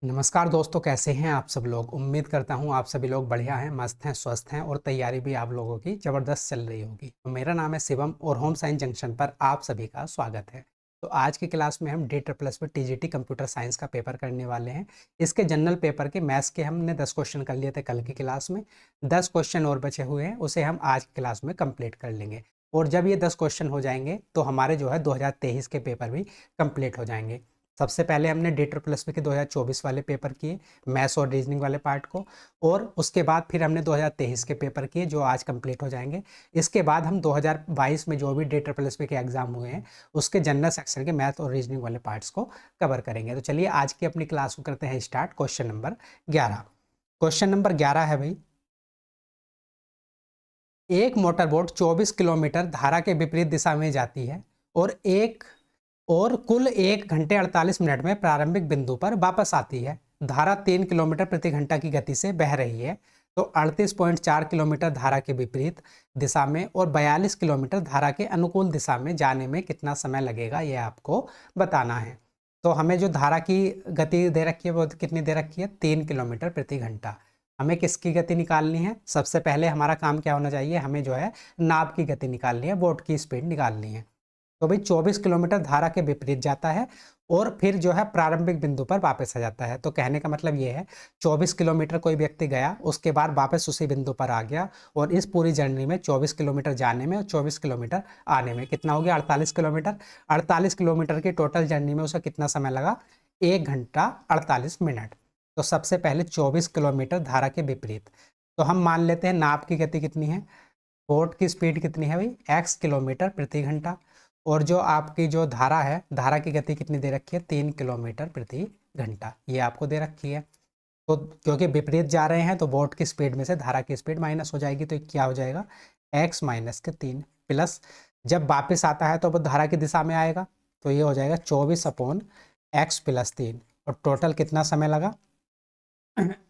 नमस्कार दोस्तों, कैसे हैं आप सब लोग। उम्मीद करता हूं आप सभी लोग बढ़िया हैं, मस्त हैं, स्वस्थ हैं और तैयारी भी आप लोगों की ज़बरदस्त चल रही होगी। तो मेरा नाम है शिवम और होम साइंस जंक्शन पर आप सभी का स्वागत है। तो आज की क्लास में हम DET प्लस में टीजीटी कंप्यूटर साइंस का पेपर करने वाले हैं। इसके जनरल पेपर के मैथ्स के हमने 10 क्वेश्चन कर लिए थे कल की क्लास में। 10 क्वेश्चन और बचे हुए हैं, उसे हम आज की क्लास में कंप्लीट कर लेंगे। और जब ये 10 क्वेश्चन हो जाएंगे तो हमारे जो है 2023 के पेपर भी कंप्लीट हो जाएंगे। सबसे पहले हमने DET प्लस के 2024 वाले पेपर किए, मैथ्स और रीजनिंग वाले पार्ट को। और उसके बाद फिर हमने 2023 के पेपर किए जो आज कंप्लीट हो जाएंगे। इसके बाद हम 2022 में जो भी DET प्लस के एग्जाम हुए हैं उसके जनरल सेक्शन के मैथ और रीजनिंग वाले पार्ट्स को कवर करेंगे। तो चलिए आज की अपनी क्लास को करते हैं start. Question number 11। Question number 11 है भाई, एक मोटरबोट 24 किलोमीटर धारा के विपरीत दिशा में जाती है और कुल 1 घंटे 48 मिनट में प्रारंभिक बिंदु पर वापस आती है। धारा 3 किलोमीटर प्रति घंटा की गति से बह रही है। तो 38.4 किलोमीटर धारा के विपरीत दिशा में और 42 किलोमीटर धारा के अनुकूल दिशा में जाने में कितना समय लगेगा, यह आपको बताना है। तो हमें जो धारा की गति दे रखी है वो कितनी दे रखी है, 3 किलोमीटर प्रति घंटा। हमें किसकी गति निकालनी है, सबसे पहले हमारा काम क्या होना चाहिए, हमें जो है नाव की गति निकालनी है, बोट की स्पीड निकालनी है। तो भाई 24 किलोमीटर धारा के विपरीत जाता है और फिर जो है प्रारंभिक बिंदु पर वापस आ जाता है। तो कहने का मतलब ये है 24 किलोमीटर कोई व्यक्ति गया, उसके बाद वापस उसी बिंदु पर आ गया और इस पूरी जर्नी में 24 किलोमीटर जाने में और 24 किलोमीटर आने में कितना हो गया, 48 किलोमीटर। 48 किलोमीटर की टोटल जर्नी में उसे कितना समय लगा, 1 घंटा 48 मिनट। तो सबसे पहले 24 किलोमीटर धारा के विपरीत, तो हम मान लेते हैं नाव की गति कितनी है, बोट की स्पीड कितनी है भाई, x किलोमीटर प्रति घंटा। और जो आपकी जो धारा है, धारा की गति कितनी दे रखी है, 3 किलोमीटर प्रति घंटा, ये आपको दे रखी है। तो क्योंकि विपरीत जा रहे हैं तो बोट की स्पीड में से धारा की स्पीड माइनस हो जाएगी, तो क्या हो जाएगा, x माइनस के 3 प्लस जब वापस आता है तो वो धारा की दिशा में आएगा, तो ये हो जाएगा 24/x प्लस 3। और टोटल कितना समय लगा,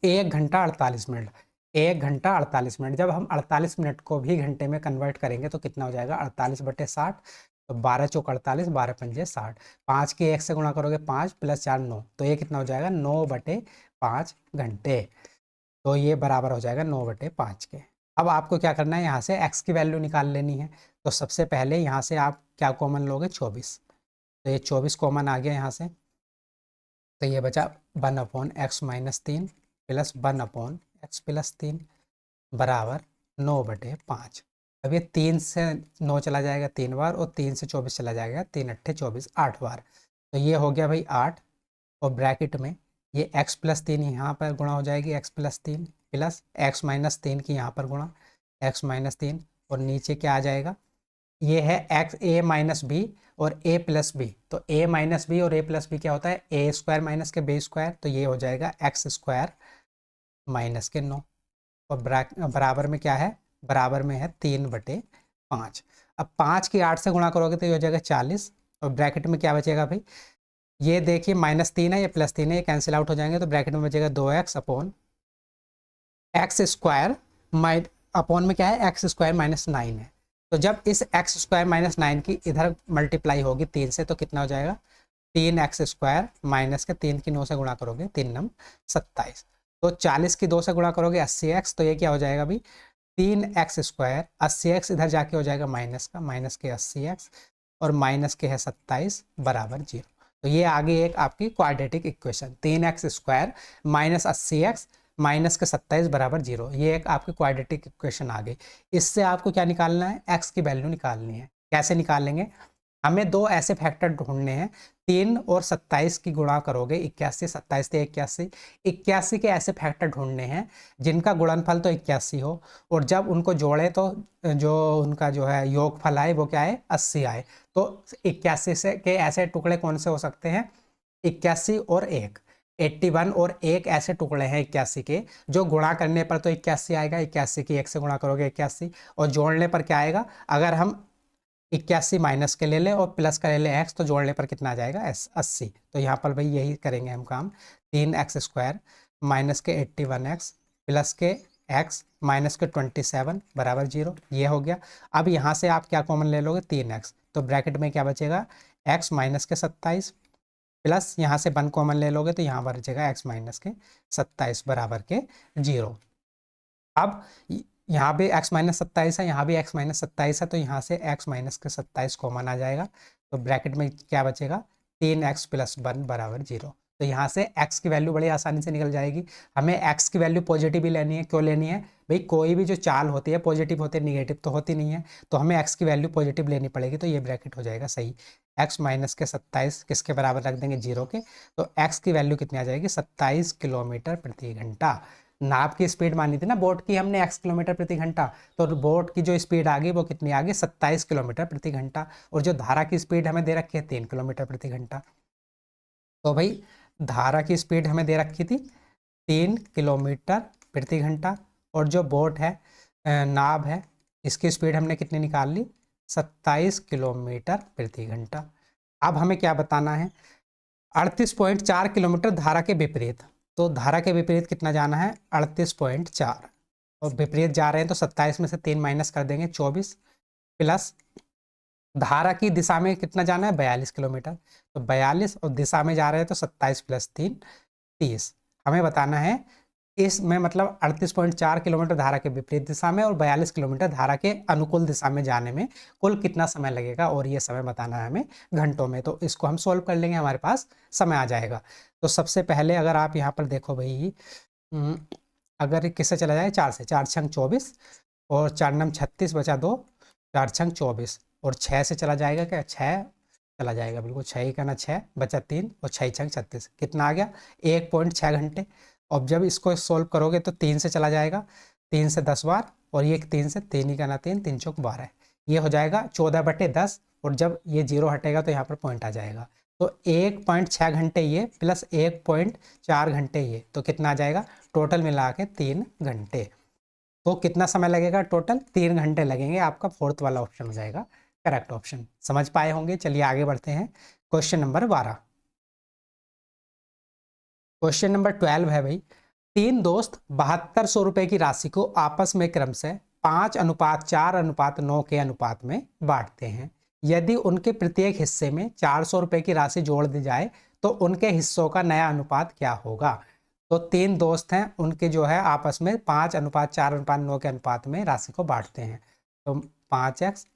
1 घंटा 48 मिनट। 1 घंटा 48 मिनट, जब हम 48 मिनट को भी घंटे में कन्वर्ट करेंगे तो कितना हो जाएगा, 48/60। तो 12 चौक 48, 12 पंजे 60। 5 की 1 से गुणा करोगे 5 प्लस 4 9, तो ये कितना हो जाएगा, 9/5 घंटे। तो ये बराबर हो जाएगा 9/5 के। अब आपको क्या करना है, यहाँ से x की वैल्यू निकाल लेनी है। तो सबसे पहले यहाँ से आप क्या कॉमन लोगे, 24। तो ये 24 कॉमन आ गया यहाँ से, तो ये बचा 1/x-3 प्लस 1/x+3 बराबर 9/5। अब ये 3 से 9 चला जाएगा 3 बार और 3 से 24 चला जाएगा 3 अट्ठे 24, 8 बार। तो ये हो गया भाई 8। और ब्रैकेट में ये x+3 यहाँ पर गुणा हो जाएगी, x+3 प्लस x-3 की यहाँ पर गुणा x-3। और नीचे क्या आ जाएगा, ये है एक्स ए माइनस बी और ए प्लस बी। तो ए माइनस बी और ए प्लस बी क्या होता है, ए स्क्वायर माइनस के बी स्क्वायर। तो ये हो जाएगा एक्स स्क्वायर माइनस के 9। और बराबर में क्या है, बराबर में है 3/5। अब 5 की 8 से गुणा करोगे तो ये हो जाएगा 40। और ब्रैकेट में क्या बचेगा भाई, ये देखिए -3 है, ये +3 है, ये कैंसिल आउट हो जाएंगे। तो ब्रैकेट में बचेगा 2x upon x square upon में क्या है, एक्स स्क्वायर माइनस 9 है। तो जब इस एक्स स्क्वायर माइनस 9 की इधर मल्टीप्लाई होगी 3 से, तो कितना हो जाएगा, 3x स्क्वायर माइनस के 3 की 9 से गुणा करोगे 3 नम 27। तो 40 की 2 से गुणा करोगे 80x। तो ये क्या हो जाएगा भाई, 3x स्क्वायर, 80x इधर जाके हो जाएगा माइनस का, माइनस के 80x और माइनस के है 27 बराबर 0। तो ये आगे एक आपकी quadratic equation, 3x square minus 80x minus के 27 बराबर 0, ये एक आपकी क्वाड्रेटिक इक्वेशन आ गई। इससे आपको क्या निकालना है, x की वैल्यू निकालनी है। कैसे निकालेंगे, हमें दो ऐसे फैक्टर ढूंढने हैं, 3 और 27 की गुणा करोगे 81, 27 से 81, 81 के ऐसे फैक्टर ढूंढने हैं जिनका गुणनफल तो 81 हो और जब उनको जोड़े तो जो उनका जो है योगफल आए वो क्या है, 80 आए। तो 81 से के ऐसे टुकड़े कौन से हो सकते हैं, 81 और 1, 81 और 1 ऐसे टुकड़े हैं 81 के जो गुणा करने पर तो 81 आएगा, 81 की 1 से गुणा करोगे 81, और जोड़ने पर क्या आएगा, अगर हम 81 माइनस के ले लें और प्लस का ले लें x, तो जोड़ने पर कितना आ जाएगा, 80। तो यहाँ पर भाई यही करेंगे हम काम, 3x स्क्वायर माइनस के 81x प्लस के x माइनस के 27 बराबर 0, ये हो गया। अब यहाँ से आप क्या कॉमन ले लोगे, 3x। तो ब्रैकेट में क्या बचेगा, x माइनस के 27 प्लस यहाँ से 1 कॉमन ले लोगे तो यहाँ पर बचेगा x माइनस के 27 बराबर के 0। अब यहाँ भी x माइनस 27 है, यहाँ भी x माइनस 27 है, तो यहाँ से x माइनस के 27 कॉमन आ जाएगा। तो ब्रैकेट में क्या बचेगा, 3x प्लस 1 बराबर 0। तो यहाँ से x की वैल्यू बड़ी आसानी से निकल जाएगी। हमें x की वैल्यू पॉजिटिव ही लेनी है। क्यों लेनी है भाई, कोई भी जो चाल होती है पॉजिटिव होती है, निगेटिव तो होती नहीं है, तो हमें x की वैल्यू पॉजिटिव लेनी पड़ेगी। तो ये ब्रैकेट हो जाएगा सही। x माइनस के 27 किसके बराबर रख देंगे, 0 के। तो x की वैल्यू कितनी आ जाएगी, 27 किलोमीटर प्रति घंटा। नाव की स्पीड मानी थी ना बोट की हमने x किलोमीटर प्रति घंटा, तो बोट की जो स्पीड आ गई वो कितनी आ गई, 27 किलोमीटर प्रति घंटा। और जो धारा की स्पीड हमें दे रखी है 3 किलोमीटर प्रति घंटा। तो भाई धारा की स्पीड हमें दे रखी थी 3 किलोमीटर प्रति घंटा, और जो बोट है नाव है, इसकी स्पीड हमने कितनी निकाल ली, 27 किलोमीटर प्रति घंटा। अब हमें क्या बताना है, 38.4 किलोमीटर धारा के विपरीत। तो धारा के विपरीत कितना जाना है, 38.4, और विपरीत जा रहे हैं तो 27 में से 3 माइनस कर देंगे 24, प्लस धारा की दिशा में कितना जाना है, 42 किलोमीटर। तो 42 और दिशा में जा रहे हैं तो 27 प्लस 3 30। हमें बताना है इसमें मतलब 38.4 किलोमीटर धारा के विपरीत दिशा में और 42 किलोमीटर धारा के अनुकूल दिशा में जाने में कुल कितना समय लगेगा, और ये समय बताना है हमें घंटों में। तो इसको हम सोल्व कर लेंगे, हमारे पास समय आ जाएगा। तो सबसे पहले अगर आप यहाँ पर देखो भाई, अगर किससे चला जाए, 4 से, 4 छंग 24 और 4 नम 36 बचा 2, 4 छंग 24, और 6 से चला जाएगा क्या, 6 चला जाएगा, बिल्कुल 6 ही करना, 6 बचा 3 और 6 छंग 36, कितना आ गया 1.6 घंटे। अब जब इसको सोल्व करोगे तो 3 से चला जाएगा, 3 से 10 बार, और ये 3 से 3 ही करना, 3 3 चौक 12, ये हो जाएगा 14/10। और जब ये 0 हटेगा तो यहाँ पर पॉइंट आ जाएगा। तो 1.6 घंटे ये प्लस 1.4 घंटे ये, तो कितना आ जाएगा, टोटल मिला के 3 घंटे। तो कितना समय लगेगा, टोटल 3 घंटे लगेंगे। आपका फोर्थ वाला ऑप्शन हो जाएगा करेक्ट ऑप्शन। समझ पाए होंगे। चलिए आगे बढ़ते हैं। Question number 12। क्वेश्चन नंबर 12 है भाई, 3 दोस्त 7200 रुपए की राशि को आपस में क्रम से 5:4:9 के अनुपात में बांटते हैं। यदि उनके प्रत्येक हिस्से में 400 रुपए की राशि जोड़ दी जाए तो उनके हिस्सों का नया अनुपात क्या होगा। तो 3 दोस्त हैं, उनके जो है आपस में 5:4:9 के अनुपात में राशि को बांटते हैं। तो 5x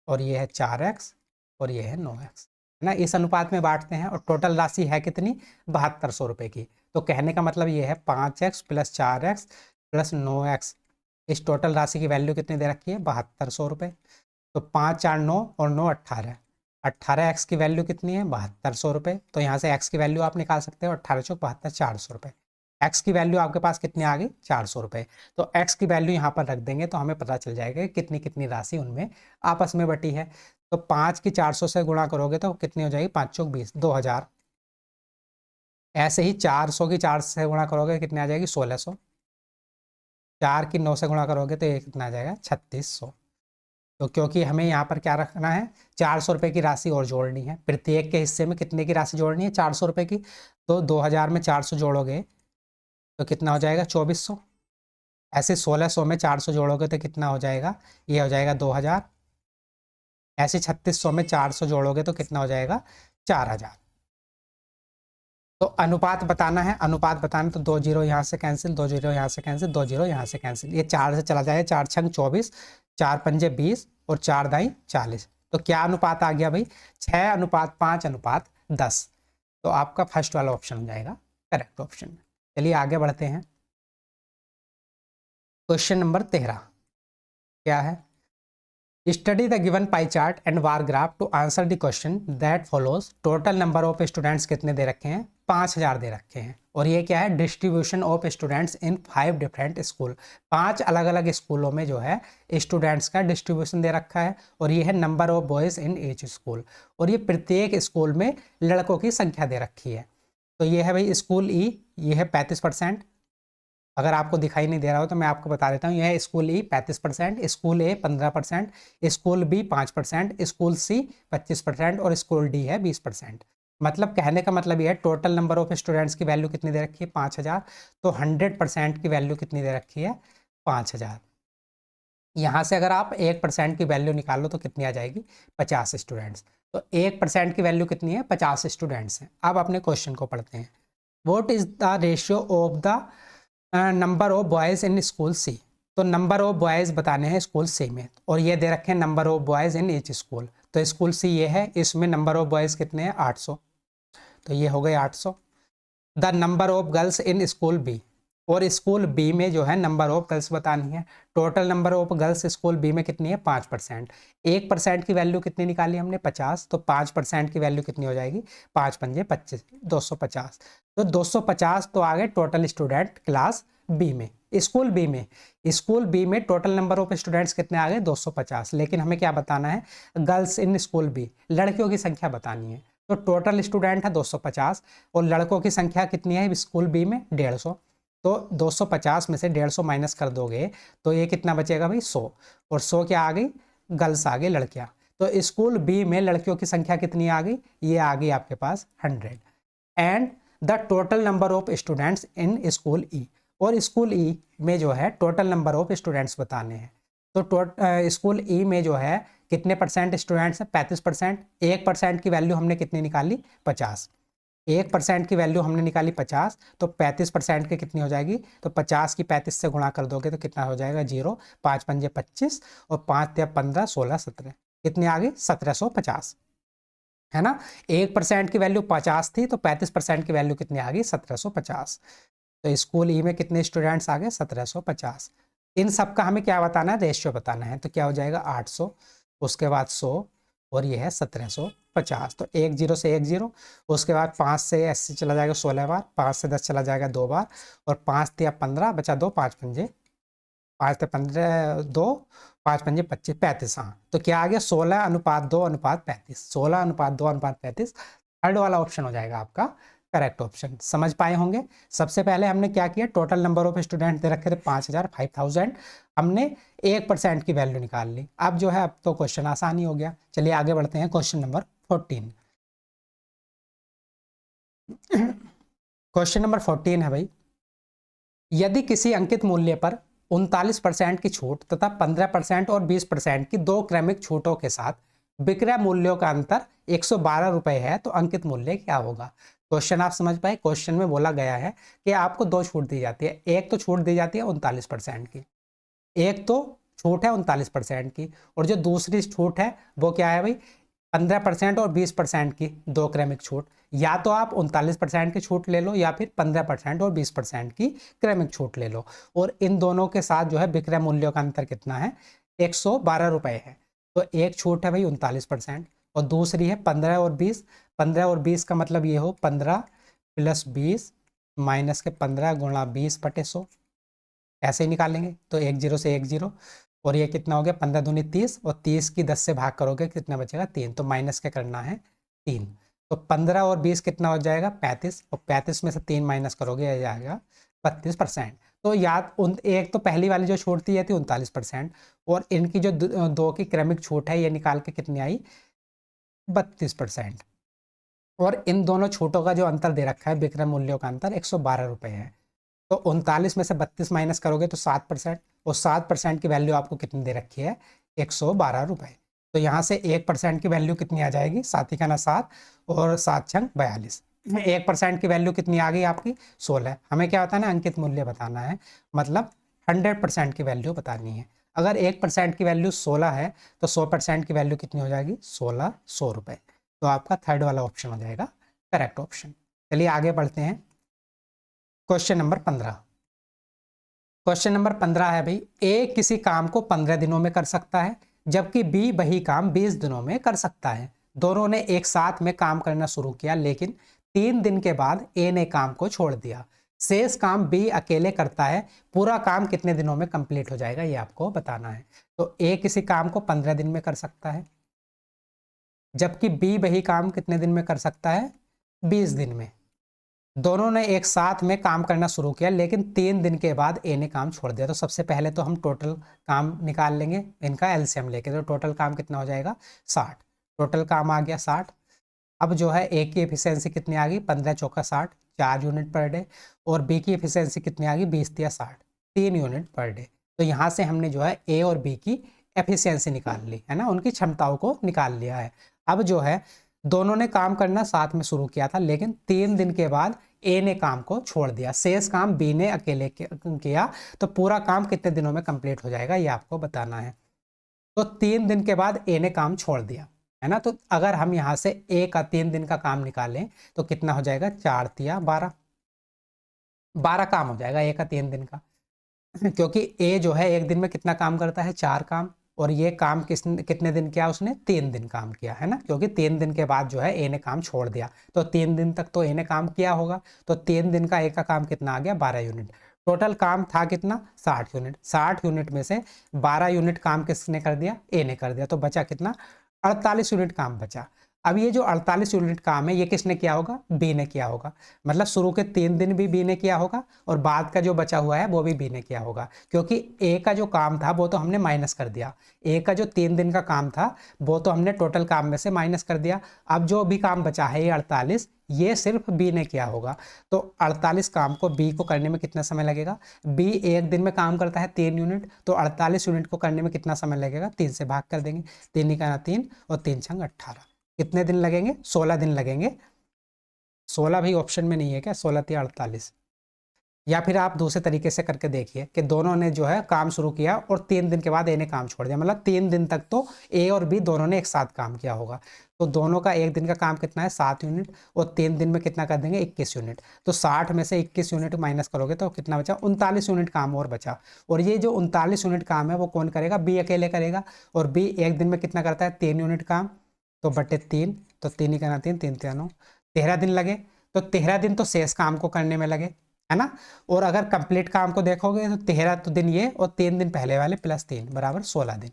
और ये है 4x और ये है 9x, है ना, इस अनुपात में बांटते हैं। और टोटल राशि है कितनी, 7200 रुपए की। तो कहने का मतलब ये है 5x plus 4x plus 9x, इस टोटल राशि की वैल्यू कितनी दे रखी है, 7200 रुपये। तो 5 4 9 और 9 18, 18x की वैल्यू कितनी है, 7200 रुपये। तो यहाँ से x की वैल्यू आप निकाल सकते हो, 18 चौक 72, 400 रुपये। x की वैल्यू आपके पास कितनी आ गई, 400 रुपये। तो x की वैल्यू यहाँ पर रख देंगे तो हमें पता चल जाएगा कि कितनी कितनी राशि उनमें आपस में बटी है। तो 5 की 400 से गुणा करोगे तो कितनी हो जाएगी, 5 चौक 20, 2000। ऐसे ही 400 की 4 से गुणा करोगे कितनी आ जाएगी, 1600। 4 की 9 से गुणा करोगे तो ये कितना आ जाएगा, 3600। तो क्योंकि हमें यहाँ पर क्या रखना है, 400 रुपये की राशि और जोड़नी है। प्रत्येक के हिस्से में कितने की राशि जोड़नी है, 400 रुपये की। तो 2000 में 400 जोड़ोगे तो कितना हो जाएगा, 2400। ऐसे 1600 में 400 जोड़ोगे तो कितना हो जाएगा, ये हो जाएगा 2000। ऐसे 3600 में 400 जोड़ोगे तो कितना हो जाएगा, 4000। तो अनुपात बताना है, अनुपात बताना तो 2 जीरो यहाँ से कैंसिल, 2 जीरो यहाँ से कैंसिल, 2 जीरो यहाँ से कैंसिल, ये 4 से चला जाएगा, 4 छंग 24, 4 पंजे 20 और 4 दाई 40। तो क्या अनुपात आ गया भाई, 6:5:10। तो आपका फर्स्ट वाला ऑप्शन हो जाएगा करेक्ट ऑप्शन। चलिए आगे बढ़ते हैं। क्वेश्चन नंबर 13 क्या है, study the given pie chart and bar graph to answer the question that follows. Total number of students कितने दे रखे हैं, 5000 दे रखे हैं। और ये क्या है, distribution of students in 5 different school. 5 अलग अलग स्कूलों में जो है स्टूडेंट्स का डिस्ट्रीब्यूशन दे रखा है। और ये है number of boys in each school, और ये प्रत्येक स्कूल में लड़कों की संख्या दे रखी है। तो ये है भाई स्कूल ई, ये है 35%। अगर आपको दिखाई नहीं दे रहा हो तो मैं आपको बता देता हूँ, यह है स्कूल ई 35%, स्कूल ए 15%, स्कूल बी 5%, स्कूल सी 25% और स्कूल डी है 20%। मतलब कहने का मतलब यह है टोटल नंबर ऑफ स्टूडेंट्स की वैल्यू कितनी दे रखी है, 5000। तो 100% की वैल्यू कितनी दे रखी है, 5000। यहाँ से अगर आप 1% की वैल्यू निकालो तो कितनी आ जाएगी, 50 स्टूडेंट्स। तो 1% की वैल्यू कितनी है, 50 स्टूडेंट्स हैं। अब अपने क्वेश्चन को पढ़ते हैं। What is the ratio of the number of boys in school C. तो नंबर ऑफ बॉयज़ बताने हैं स्कूल सी में, और ये दे रखे हैं number of boys in each school. तो स्कूल सी ये है, इसमें नंबर ऑफ बॉयज़ कितने हैं, 800। तो ये हो गए 800। The number of girls in school B, और स्कूल बी में जो है नंबर ऑफ गर्ल्स बतानी है। Total number of girls school B में कितनी है, 5%। 1% की वैल्यू कितनी निकाली हमने, 50। तो 5% की वैल्यू कितनी हो जाएगी, 5 पंजे 25, 250। तो 250 तो आ गए टोटल स्टूडेंट क्लास बी में, स्कूल बी में। स्कूल बी में टोटल नंबर ऑफ स्टूडेंट्स कितने आ गए, 250। लेकिन हमें क्या बताना है, गर्ल्स इन स्कूल बी, लड़कियों की संख्या बतानी है। तो टोटल स्टूडेंट है 250, और लड़कों की संख्या कितनी है स्कूल बी में, 150। तो 250 में से 150 माइनस कर दोगे तो ये कितना बचेगा भाई, 100। और 100 क्या आ गई, गर्ल्स आ गई, लड़कियां। तो स्कूल बी में लड़कियों की संख्या कितनी आ गई, ये आ गई आपके पास 100। And the total number of students in school E, और स्कूल ई में जो है टोटल नंबर ऑफ स्टूडेंट्स बताने हैं। तो स्कूल ई में जो है कितने परसेंट स्टूडेंट्स हैं, 35%। 1% की वैल्यू हमने कितनी निकाली, 50। 1% की वैल्यू हमने निकाली 50, तो 35% की कितनी हो जाएगी, तो 50 की 35 से गुणा कर दोगे तो कितना हो जाएगा, 0। 5 पंजे 25, और 5 या 15, 16, 17, कितनी आ गई, 1750, है ना। 1% की वैल्यू 50 थी, तो 35% की वैल्यू कितनी आ गई, 1750। तो स्कूल ई में कितने स्टूडेंट्स आ गए, 1750। इन सब का हमें क्या बताना है, रेशियो बताना है। तो क्या हो जाएगा, 800, उसके बाद 100, और ये है 1750। तो 1 0 से 1 0, उसके बाद 5 से 80 चला जाएगा 16 बार, 5 से 10 चला जाएगा 2 बार, और 5 या 15 बचा 2, 5 पंजे 5 से 15 2, 5 पंजे 25, 35। हाँ, तो क्या आ गया, 16:2:35। 16:2:35 थर्ड वाला ऑप्शन हो जाएगा आपका करेक्ट ऑप्शन। समझ पाए होंगे। सबसे पहले हमने क्या किया, total number of student they रखे थे 5000, 5000, हमने 1% की वैल्यू निकाल ली। अब जो है, अब तो क्वेश्चन आसानी हो गया। चलिए आगे बढ़ते हैं, क्वेश्चन नंबर 14। क्वेश्चन नंबर 14 है भाई, यदि किसी अंकित मूल्य पर 39% की छूट तथा 15% और 20% की दो क्रमिक छूटों के साथ विक्रय मूल्यों का अंतर 112 रुपए है, तो अंकित मूल्य क्या होगा। क्वेश्चन आप समझ पाए। क्वेश्चन में बोला गया है कि आपको दो छूट दी जाती है। एक तो छूट दी जाती है 39% की, एक तो छूट है 39% की, और जो दूसरी छूट है वो क्या है भाई, 15% और 20% की दो क्रमिक छूट। या तो आप 39% की छूट ले लो, या फिर 15% और 20% की क्रमिक छूट ले लो। और इन दोनों के साथ जो है विक्रय मूल्यों का अंतर कितना है, 112 रुपए है। तो एक छूट है भाई 39%, और दूसरी है 15 और 20। 15 और 20 का मतलब ये हो 15 + 20 माइनस के 15 गुणा 20/100, ऐसे ही निकालेंगे। तो 1 0 से 1 0, और ये कितना हो गया, 15 दूनी 30, और 30 की 10 से भाग करोगे कितना बचेगा, 3। तो माइनस के करना है 3। तो 15 और 20 कितना हो जाएगा, 35, और 35 में से 3 माइनस करोगे आ जाएगा 32%। तो याद उन एक तो पहली वाली जो छूट थी ये थी 39%, और इनकी जो दो की क्रमिक छूट है ये निकाल के कितनी आई, 32%। और इन दोनों छूटों का जो अंतर दे रखा है विक्रय मूल्यों का अंतर 112 रुपए है। तो 39 में से 32 माइनस करोगे तो 7%, और 7% की वैल्यू आपको कितनी दे रखी है, 112 रुपए। तो यहाँ से 1% की वैल्यू कितनी आ जाएगी, 7 का 7, और 7 छंग 42। 1% की वैल्यू कितनी आ गई आपकी, 16। हमें क्या बताना है, अंकित मूल्य बताना है, मतलब 100% की वैल्यू बतानी है। अगर 1% की वैल्यू 16 है, तो 100% की वैल्यू कितनी हो जाएगी, 1600 रुपए। तो आपका थर्ड वाला ऑप्शन हो जाएगा करेक्ट ऑप्शन। चलिए आगे बढ़ते हैं, क्वेश्चन नंबर 15। क्वेश्चन नंबर 15 है भाई, ए किसी काम को 15 दिनों में कर सकता है, जबकि बी वही काम 20 दिनों में कर सकता है। दोनों ने एक साथ में काम करना शुरू किया, लेकिन 3 दिन के बाद ए ने काम को छोड़ दिया। शेष काम बी अकेले करता है, पूरा काम कितने दिनों में कंप्लीट हो जाएगा, ये आपको बताना है। तो ए किसी काम को 15 दिन में कर सकता है, जबकि बी वही काम कितने दिन में कर सकता है, 20 दिन में। दोनों ने एक साथ में काम करना शुरू किया, लेकिन 3 दिन के बाद ए ने काम छोड़ दिया। तो सबसे पहले तो हम टोटल काम निकाल लेंगे, इनका एलसीएम लेके। तो टोटल काम कितना हो जाएगा, 60। टोटल काम आ गया 60। अब जो है ए की एफिशिएंसी कितनी आ गई, 15 चौका 60, 4 यूनिट पर डे। और बी की एफिशिएंसी कितनी आ गई, 20 या 60, 3 यूनिट पर डे। तो यहाँ से हमने जो है ए और बी की एफिशिएंसी निकाल ली है ना, उनकी क्षमताओं को निकाल लिया है। अब जो है दोनों ने काम करना साथ में शुरू किया था, लेकिन 3 दिन के बाद ए ने काम को छोड़ दिया, शेष काम बी ने अकेले किया। तो पूरा काम कितने दिनों में कंप्लीट हो जाएगा ये आपको बताना है। तो 3 दिन के बाद ए ने काम छोड़ दिया, है ना। तो अगर हम यहाँ से ए का 3 दिन का काम निकालें तो कितना हो जाएगा, 4 तिया 12, 12 काम हो जाएगा ए का 3 दिन का। क्योंकि ए जो है एक दिन में कितना काम करता है, 4 काम, और ये काम कितने दिन किया उसने, 3 दिन काम किया, है ना। क्योंकि 3 दिन के बाद जो है ए ने काम छोड़ दिया, तो 3 दिन तक तो ए ने काम किया होगा। तो 3 दिन का ए का काम कितना आ गया, 12 यूनिट। टोटल काम था कितना, 60 यूनिट। 60 यूनिट में से 12 यूनिट काम किसने कर दिया, ए ने कर दिया। तो बचा कितना, 48 यूनिट काम बचा। अब ये जो 48 यूनिट काम है ये किसने किया होगा, बी ने किया होगा। मतलब शुरू के 3 दिन भी बी ने किया होगा और बाद का जो बचा हुआ है वो भी बी ने किया होगा, क्योंकि ए का जो काम था वो तो हमने माइनस कर दिया। ए का जो 3 दिन का काम था वो तो हमने टोटल काम में से माइनस कर दिया। अब जो भी काम बचा है ये 48, ये सिर्फ बी ने किया होगा। तो 48 काम को बी को करने में कितना समय लगेगा, बी एक दिन में काम करता है 3 यूनिट, तो 48 यूनिट को करने में कितना समय लगेगा, 3 से भाग कर देंगे, 3 का 3 और 3 छंग 18। कितने दिन लगेंगे, 16 दिन लगेंगे। 16 भी ऑप्शन में नहीं है क्या, 16 या 48। या फिर आप दूसरे तरीके से करके देखिए कि दोनों ने जो है काम शुरू किया और 3 दिन के बाद ए ने काम छोड़ दिया, मतलब 3 दिन तक तो ए और बी दोनों ने एक साथ काम किया होगा। तो दोनों का एक दिन का काम कितना है, 7 यूनिट, और 3 दिन में कितना कर देंगे, 21 यूनिट। तो 60 में से 21 यूनिट माइनस करोगे तो कितना बचा, 39 यूनिट काम और बचा। और ये जो 39 यूनिट काम है वो कौन करेगा, बी अकेले करेगा। और बी एक दिन में कितना करता है, 3 यूनिट काम, तो बटे 3, तो 3 का 3, 3 3 9, 13 दिन लगे। तो 13 दिन तो शेष काम को करने में लगे, है ना। और अगर कंप्लीट काम को देखोगे तो 13 तो दिन ये और 3 दिन पहले वाले प्लस 3 बराबर 16 दिन।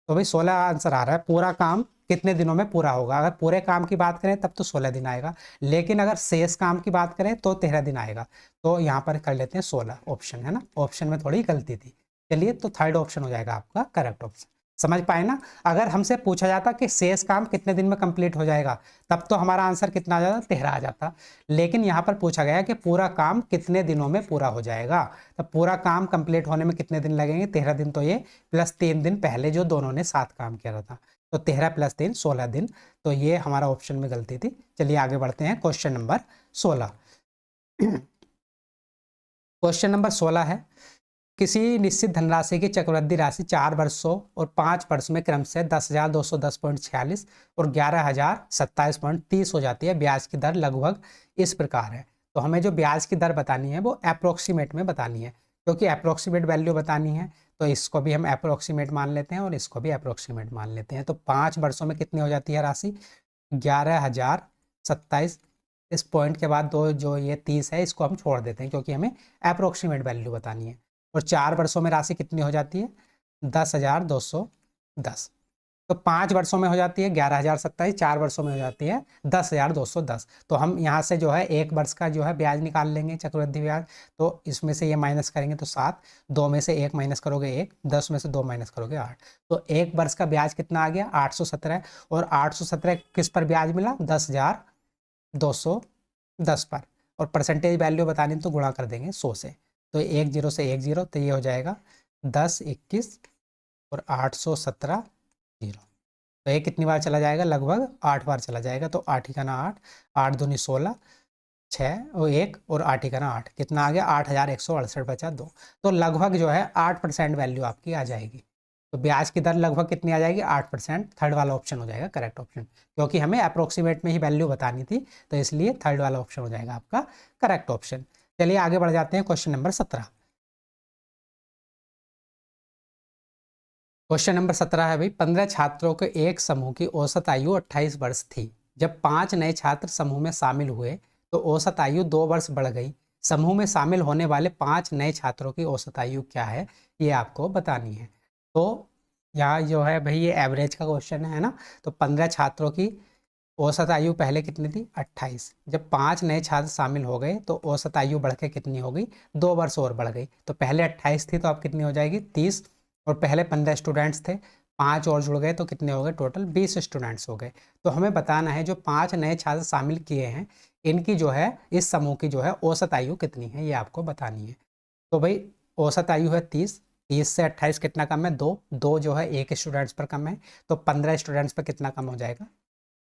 तो भाई 16 आंसर आ रहा है। पूरा काम कितने दिनों में पूरा होगा, अगर पूरे काम की बात करें तब तो 16 दिन आएगा, लेकिन अगर शेष काम की बात करें तो 13 दिन आएगा। तो यहाँ पर कर लेते हैं 16 ऑप्शन, है ना। ऑप्शन में थोड़ी गलती थी। चलिए, तो थर्ड ऑप्शन हो जाएगा आपका करेक्ट ऑप्शन। समझ पाए ना। अगर हमसे पूछा जाता कि शेष काम कितने दिन में कंप्लीट हो जाएगा, तब तो हमारा आंसर कितना आ जाता, 13 आ जाता। लेकिन यहाँ पर पूछा गया कि पूरा काम कितने दिनों में पूरा हो जाएगा, तब पूरा काम कंप्लीट होने में कितने दिन लगेंगे, 13 दिन तो ये, प्लस 3 दिन पहले जो दोनों ने साथ काम किया था, तो 13 प्लस 3 16 दिन। तो ये हमारा ऑप्शन में गलती थी। चलिए आगे बढ़ते हैं, क्वेश्चन नंबर 16। क्वेश्चन नंबर 16 है, किसी निश्चित धनराशि की चक्रवृद्धि राशि 4 वर्षों और 5 वर्ष में क्रमशः 10,210.46 और 11,027.30 हो जाती है। ब्याज की दर लगभग इस प्रकार है। तो हमें जो ब्याज की दर बतानी है वो अप्रोक्सीमेट में बतानी है, क्योंकि अप्रोक्सीमेट वैल्यू बतानी है। तो इसको भी हम अप्रोक्सीमेट मान लेते हैं और इसको भी अप्रोक्सीमेट मान लेते हैं। तो 5 वर्षों में कितनी हो जाती है राशि, 11,027। इस पॉइंट के बाद दो जो ये 30 है इसको हम छोड़ देते हैं, क्योंकि हमें अप्रोक्सीमेट वैल्यू बतानी है। और 4 वर्षों में राशि कितनी हो जाती है, 10,210। तो 5 वर्षों में हो जाती है 11,027, 4 वर्षों में हो जाती है 10,210। तो हम यहाँ से जो है 1 वर्ष का जो है ब्याज निकाल लेंगे, चक्रवृद्धि ब्याज। तो इसमें से ये माइनस करेंगे तो 7, 2 में से 1 माइनस करोगे 1, 10 में से 2 माइनस करोगे 8। तो 1 वर्ष का ब्याज कितना आ गया, 817। और 817 किस पर ब्याज मिला, 10,210 पर। और परसेंटेज वैल्यू बतानी तो गुणा कर देंगे 100 से। तो 1 0 से 1 0, तो ये हो जाएगा 10 21 और 817 0। तो ये कितनी बार चला जाएगा, लगभग 8 बार चला जाएगा। तो 8 का ना 8, 8 दूनी 16, 6 और 1 और 8 का ना 8, कितना आ गया, 8,168 बचा 2। तो लगभग जो है 8% वैल्यू आपकी आ जाएगी। तो ब्याज की दर लगभग कितनी आ जाएगी, 8%। थर्ड वाला ऑप्शन हो जाएगा करेक्ट ऑप्शन, क्योंकि हमें अप्रोक्सीमेट में ही वैल्यू बतानी थी, तो इसलिए थर्ड वाला ऑप्शन हो जाएगा आपका करेक्ट ऑप्शन। चलिए आगे बढ़ जाते हैं, क्वेश्चन नंबर 17। क्वेश्चन नंबर 17 है भाई, 15 छात्रों के एक समूह की औसत आयु 28 वर्ष थी। जब 5 नए छात्र समूह में शामिल हुए तो औसत आयु 2 वर्ष बढ़ गई। समूह में शामिल होने वाले 5 नए छात्रों की औसत आयु क्या है, ये आपको बतानी है। तो यहाँ जो है भाई ये एवरेज का क्वेश्चन है ना। तो 15 छात्रों की औसत आयु पहले कितनी थी, 28। जब 5 नए छात्र शामिल हो गए तो औसत आयु बढ़ के कितनी हो गई, 2 वर्ष और बढ़ गई। तो पहले 28 थी तो अब कितनी हो जाएगी, 30। और पहले 15 स्टूडेंट्स थे, 5 और जुड़ गए तो कितने हो गए, टोटल 20 स्टूडेंट्स हो गए। तो हमें बताना है जो 5 नए छात्र शामिल किए हैं इनकी जो है, इस समूह की जो है औसत आयु कितनी है, ये आपको बतानी है। तो भाई औसत आयु है 30, 30 से 28 कितना कम है, 2, 2 जो है 1 स्टूडेंट्स पर कम है। तो 15 स्टूडेंट्स पर कितना कम हो जाएगा,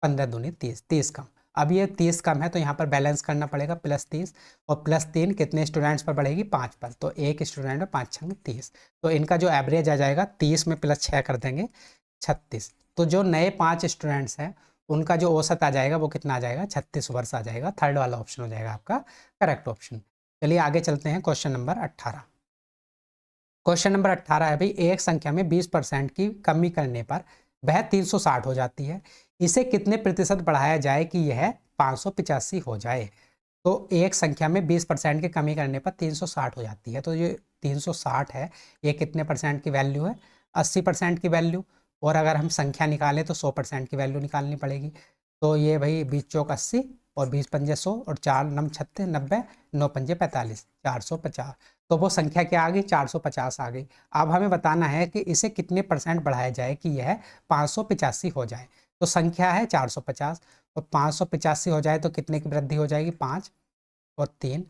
15 दूनी 30, 30 कम। अब ये 30 कम है तो यहाँ पर बैलेंस करना पड़ेगा +30, और +3 कितने स्टूडेंट्स पर बढ़ेगी, 5 पर, तो एक स्टूडेंट में 5 छंग 30, तो इनका जो एवरेज आ जाएगा 30 में +6 कर देंगे 36। तो जो नए 5 स्टूडेंट्स हैं उनका जो औसत आ जाएगा वो कितना आ जाएगा, 36 वर्ष आ जाएगा। थर्ड वाला ऑप्शन हो जाएगा आपका करेक्ट ऑप्शन। चलिए आगे चलते हैं क्वेश्चन नंबर 18। क्वेश्चन नंबर 18 है भाई, एक संख्या में 20% की कमी करने पर वह 360 हो जाती है, इसे कितने प्रतिशत बढ़ाया जाए कि यह 585 हो जाए। तो एक संख्या में 20% की कमी करने पर 360 हो जाती है, तो ये 360 है, ये कितने परसेंट की वैल्यू है, 80% की वैल्यू। और अगर हम संख्या निकालें तो 100% की वैल्यू निकालनी पड़ेगी। तो ये भाई 20 चौक 80 और 20 पंजे 100 और 4 नम 36 90 9 पंजे 45 450, तो वो संख्या क्या आ गई, 450 आ गई। अब हमें बताना है कि इसे कितने परसेंट बढ़ाया जाए कि यह 585 हो जाए। तो संख्या है 450 और 585 हो जाए तो कितने की वृद्धि हो जाएगी, 5 और 3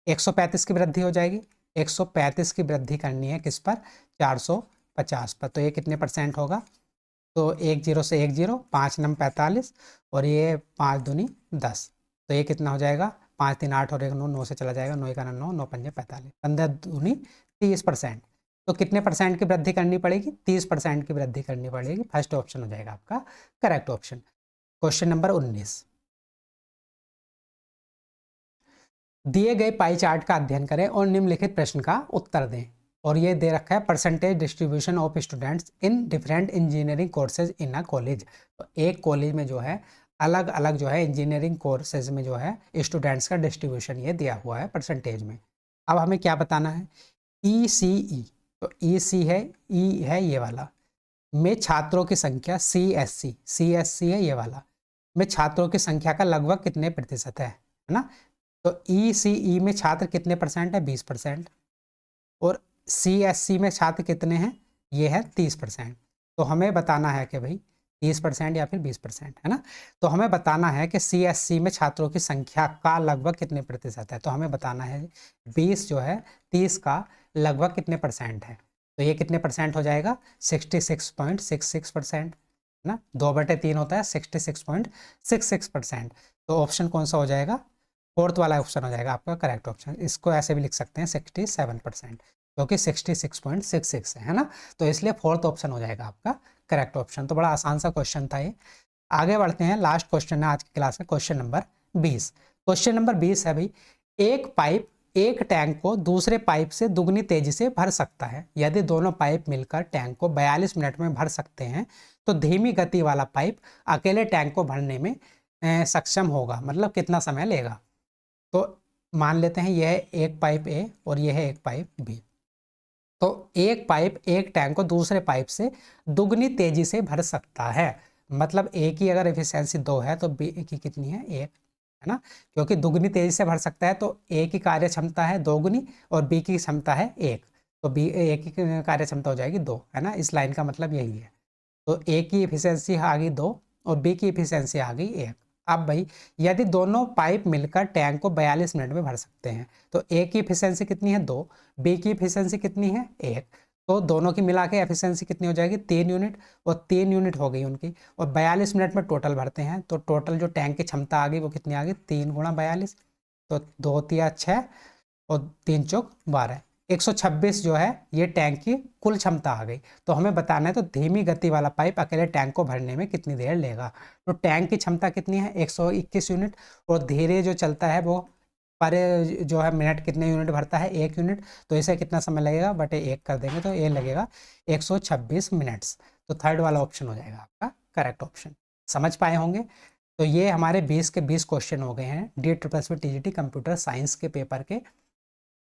135 की वृद्धि हो जाएगी। 135 की वृद्धि करनी है किस पर, 450 पर, तो ये कितने परसेंट होगा, तो 1 0 से 1 0, 5 नम 45 और ये 5 दूनी 10, तो ये कितना हो जाएगा, 5 3 8 और 1 9, 9 से चला जाएगा, 9 1 9, 9 पंजे 45, 15 दूनी 30%। तो कितने परसेंट की वृद्धि करनी पड़ेगी, 30% की वृद्धि करनी पड़ेगी। फर्स्ट ऑप्शन हो जाएगा आपका करेक्ट ऑप्शन। क्वेश्चन नंबर 19, दिए गए पाई चार्ट का अध्ययन करें और निम्नलिखित प्रश्न का उत्तर दें। और ये दे रखा है percentage distribution of students in different engineering courses in a college. तो एक कॉलेज में जो है अलग अलग जो है इंजीनियरिंग कोर्सेज में जो है स्टूडेंट्स का डिस्ट्रीब्यूशन ये दिया हुआ है परसेंटेज में। अब हमें क्या बताना है, ECE, तो EC है, E है ये वाला, में छात्रों की संख्या, CSC है ये वाला, में छात्रों की संख्या का लगभग कितने प्रतिशत है ना। तो ECE में छात्र कितने परसेंट है, 20%, और CSC में छात्र कितने हैं, ये है 30%। तो हमें बताना है कि भाई 30% या फिर 20% है ना। तो हमें बताना है कि CSC में छात्रों की संख्या का लगभग कितने प्रतिशत है। तो हमें बताना है 20 जो है 30 का लगभग कितने परसेंट है। तो ये कितने परसेंट हो जाएगा, 66.66% है ना, 2/3 होता है 66.66%। तो ऑप्शन कौन सा हो जाएगा, फोर्थ वाला ऑप्शन हो जाएगा आपका करेक्ट ऑप्शन। इसको ऐसे भी लिख सकते हैं 67%, क्योंकि 66.66 है ना, तो इसलिए फोर्थ ऑप्शन हो जाएगा आपका करेक्ट ऑप्शन। तो बड़ा आसान सा क्वेश्चन था ये। आगे बढ़ते हैं, लास्ट क्वेश्चन है आज की क्लास का, क्वेश्चन नंबर 20। क्वेश्चन नंबर 20 है भाई, एक पाइप एक टैंक को दूसरे पाइप से दुगनी तेजी से भर सकता है। यदि दोनों पाइप मिलकर टैंक को 42 मिनट में भर सकते हैं तो धीमी गति वाला पाइप अकेले टैंक को भरने में सक्षम होगा, मतलब कितना समय लेगा। तो मान लेते हैं यह एक पाइप A और यह है एक पाइप B। तो एक पाइप एक टैंक को दूसरे पाइप से दुगनी तेजी से भर सकता है, मतलब A की अगर एफिशिएंसी 2 है तो B की कितनी है, 1 है ना, क्योंकि दुगनी तेजी से भर सकता है तो A की कार्य क्षमता है 2 गुनी और B की क्षमता है 1, तो A की कार्य क्षमता हो जाएगी 2 है ना। इस लाइन का मतलब यही है। तो A की एफिशिएंसी आ गई 2 और B की एफिशिएंसी आ गई 1। अब भाई यदि दोनों पाइप मिलकर टैंक को 42 मिनट में भर सकते हैं तो A की एफिशिएंसी कितनी है, 2, B की एफिशिएंसी कितनी है, 1, तो दोनों की मिला के एफिशिएंसी कितनी हो जाएगी, 3 यूनिट, और 3 यूनिट हो गई उनकी, और 42 मिनट में टोटल भरते हैं तो टोटल जो टैंक की क्षमता आ गई वो कितनी आ गई, 3 गुणा 42, तो 2 तिया 6 और 3 चौक 12, 126 जो है ये टैंक की कुल क्षमता आ गई। तो हमें बताना है तो धीमी गति वाला पाइप अकेले टैंक को भरने में कितनी देर लेगा। तो टैंक की क्षमता कितनी है, 121 यूनिट, और धीरे जो चलता है वो पर जो है मिनट कितने यूनिट भरता है, 1 यूनिट, तो इसे कितना समय लगेगा, बटे 1 कर देंगे तो ये लगेगा 126 मिनट्स। तो थर्ड वाला ऑप्शन हो जाएगा आपका करेक्ट ऑप्शन। समझ पाए होंगे। तो ये हमारे 20 के 20 क्वेश्चन हो गए हैं DSSB TGT कंप्यूटर साइंस के पेपर के।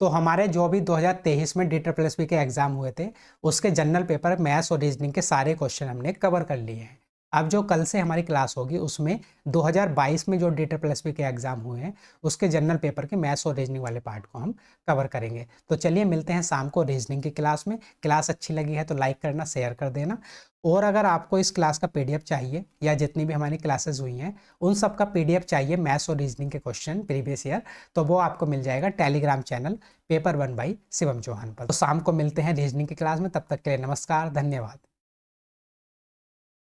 तो हमारे जो भी 2023 में DSSB के एग्जाम हुए थे उसके जनरल पेपर मैथ्स और रीजनिंग के सारे क्वेश्चन हमने कवर कर लिए हैं। अब जो कल से हमारी क्लास होगी उसमें 2022 में जो DSSB के एग्जाम हुए हैं उसके जनरल पेपर के मैथ्स और रीजनिंग वाले पार्ट को हम कवर करेंगे। तो चलिए मिलते हैं शाम को रीजनिंग की क्लास में। क्लास अच्छी लगी है तो लाइक करना, शेयर कर देना, और अगर आपको इस क्लास का PDF चाहिए या जितनी भी हमारी क्लासेस हुई हैं उन सब का PDF चाहिए मैथ्स और रीजनिंग के क्वेश्चन प्रीवियस ईयर, तो वो आपको मिल जाएगा telegram channel paper 1 by Shivam Chauhan पर। तो शाम को मिलते हैं रीजनिंग की क्लास में, तब तक के लिए नमस्कार, धन्यवाद।